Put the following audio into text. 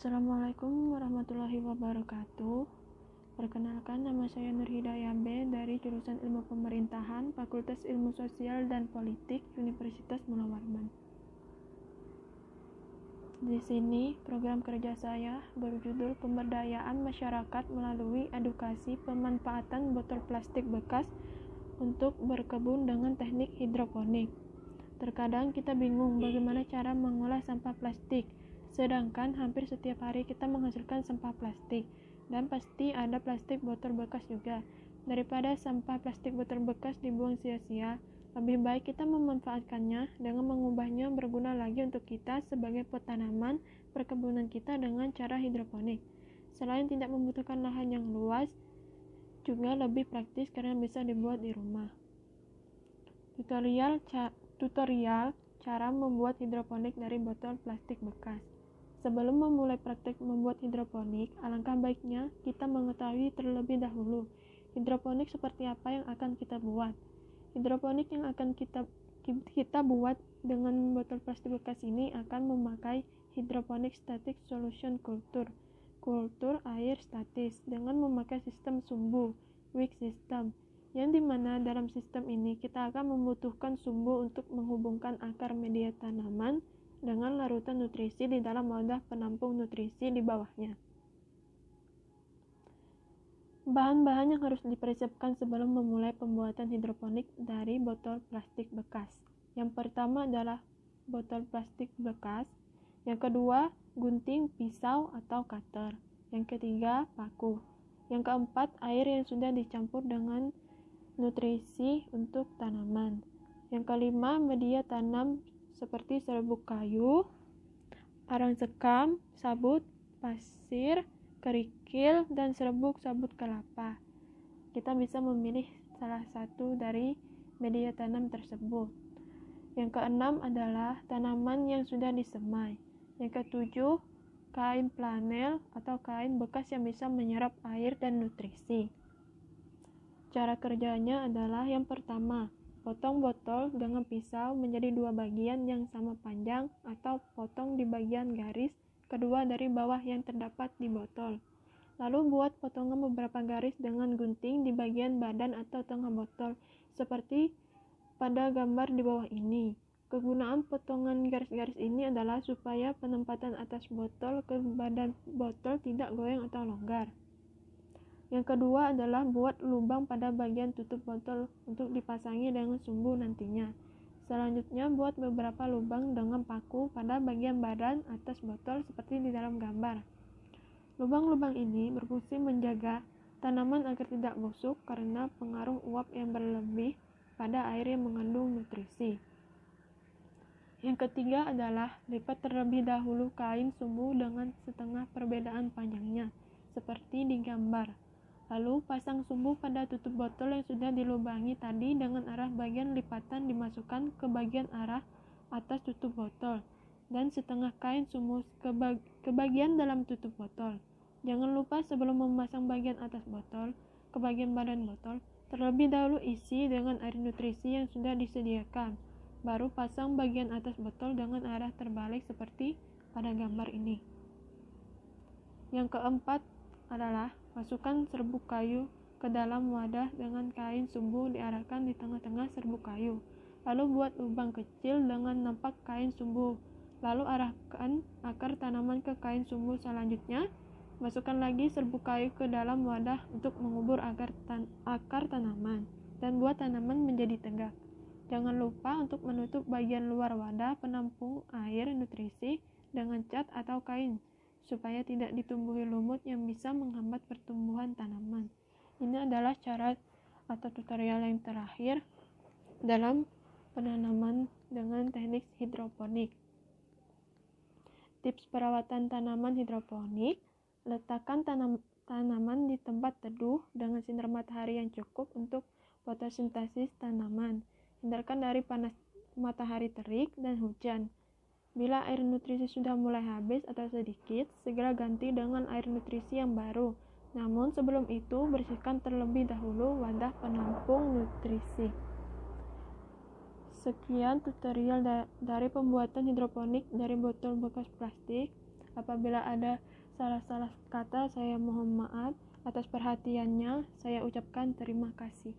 Assalamualaikum warahmatullahi wabarakatuh. Perkenalkan, nama saya Nur Hidayah B. dari jurusan Ilmu Pemerintahan, Fakultas Ilmu Sosial dan Politik, Universitas Munawarman. Di sini, program kerja saya berjudul Pemberdayaan Masyarakat melalui Edukasi Pemanfaatan Botol Plastik Bekas untuk Berkebun dengan Teknik Hidroponik. Terkadang kita bingung bagaimana cara mengolah sampah plastik, sedangkan hampir setiap hari kita menghasilkan sampah plastik, dan pasti ada plastik botol bekas juga. Daripada sampah plastik botol bekas dibuang sia-sia, lebih baik kita memanfaatkannya dengan mengubahnya berguna lagi untuk kita sebagai tanaman perkebunan kita dengan cara hidroponik. Selain tidak membutuhkan lahan yang luas, juga lebih praktis karena bisa dibuat di rumah. Tutorial cara membuat hidroponik dari botol plastik bekas. Sebelum memulai praktek membuat hidroponik, alangkah baiknya kita mengetahui terlebih dahulu hidroponik seperti apa yang akan kita buat. Hidroponik yang akan kita buat dengan botol plastik bekas ini akan memakai hidroponik static solution kultur air statis dengan memakai sistem sumbu, wick system, yang dimana dalam sistem ini kita akan membutuhkan sumbu untuk menghubungkan akar media tanaman dengan larutan nutrisi di dalam wadah penampung nutrisi di bawahnya. Bahan-bahan yang harus dipersiapkan sebelum memulai pembuatan hidroponik dari botol plastik bekas. Yang pertama adalah botol plastik bekas. Yang kedua, gunting, pisau atau cutter. Yang ketiga, paku. Yang keempat, air yang sudah dicampur dengan nutrisi untuk tanaman. Yang kelima, media tanam seperti serbuk kayu, arang sekam, sabut, pasir, kerikil, dan serbuk sabut kelapa. Kita bisa memilih salah satu dari media tanam tersebut. Yang keenam adalah tanaman yang sudah disemai. Yang ketujuh, kain flanel atau kain bekas yang bisa menyerap air dan nutrisi. Cara kerjanya adalah yang pertama, potong botol dengan pisau menjadi dua bagian yang sama panjang atau potong di bagian garis kedua dari bawah yang terdapat di botol. Lalu buat potongan beberapa garis dengan gunting di bagian badan atau tengah botol seperti pada gambar di bawah ini. Kegunaan potongan garis-garis ini adalah supaya penempatan atas botol ke badan botol tidak goyang atau longgar. Yang kedua adalah buat lubang pada bagian tutup botol untuk dipasangi dengan sumbu nantinya. Selanjutnya buat beberapa lubang dengan paku pada bagian badan atas botol seperti di dalam gambar. Lubang-lubang ini berfungsi menjaga tanaman agar tidak busuk karena pengaruh uap yang berlebih pada air yang mengandung nutrisi. Yang ketiga adalah lipat terlebih dahulu kain sumbu dengan setengah perbedaan panjangnya, seperti di gambar. Lalu pasang sumbu pada tutup botol yang sudah dilubangi tadi dengan arah bagian lipatan dimasukkan ke bagian arah atas tutup botol dan setengah kain sumbu ke bagian dalam tutup botol. Jangan lupa sebelum memasang bagian atas botol ke bagian badan botol, terlebih dahulu isi dengan air nutrisi yang sudah disediakan. Baru pasang bagian atas botol dengan arah terbalik seperti pada gambar ini. Yang keempat adalah masukkan serbuk kayu ke dalam wadah dengan kain sumbu diarahkan di tengah-tengah serbuk kayu. Lalu buat lubang kecil dengan nampak kain sumbu. Lalu arahkan akar tanaman ke kain sumbu selanjutnya. Masukkan lagi serbuk kayu ke dalam wadah untuk mengubur akar tanaman dan buat tanaman menjadi tegak. Jangan lupa untuk menutup bagian luar wadah penampung air nutrisi dengan cat atau kain supaya tidak ditumbuhi lumut yang bisa menghambat pertumbuhan tanaman. Ini adalah cara atau tutorial yang terakhir dalam penanaman dengan teknik hidroponik. Tips perawatan tanaman hidroponik: letakkan tanaman di tempat teduh dengan sinar matahari yang cukup untuk fotosintesis tanaman. Hindarkan dari panas matahari terik dan hujan. Bila air nutrisi sudah mulai habis atau sedikit, segera ganti dengan air nutrisi yang baru. Namun sebelum itu, bersihkan terlebih dahulu wadah penampung nutrisi. Sekian tutorial dari pembuatan hidroponik dari botol bekas plastik. Apabila ada salah-salah kata, saya mohon maaf. Atas perhatiannya, saya ucapkan terima kasih.